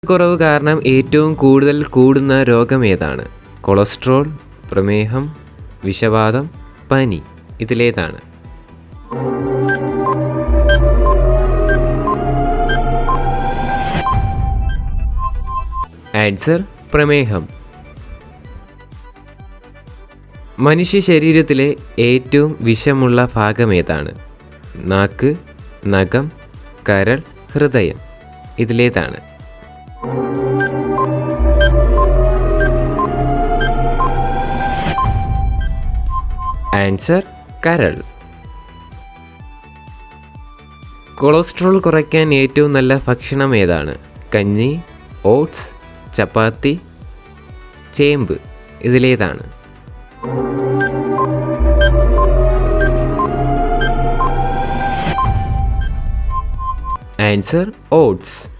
കുറവ് കാരണം ഏറ്റവും കൂടുതൽ കൂടുന്ന രോഗം ഏതാണ്? കൊളസ്ട്രോൾ, പ്രമേഹം, വിഷവാതം, പനി. ഇതിലേതാണ്? ആൻസർ പ്രമേഹം. മനുഷ്യ ശരീരത്തിലെ ഏറ്റവും വിഷമുള്ള ഭാഗം ഏതാണ്? നാക്ക്, നഖം, കരൾ, ഹൃദയം. ഇതിലേതാണ്? ആൻസർ കരൾ. കൊളസ്ട്രോൾ കുറയ്ക്കാൻ ഏറ്റവും നല്ല ഭക്ഷണം ഏതാണ്? കഞ്ഞി, ഓട്സ്, ചപ്പാത്തി, ചേമ്പ്. ഇതിലേതാണ്? Answer oats.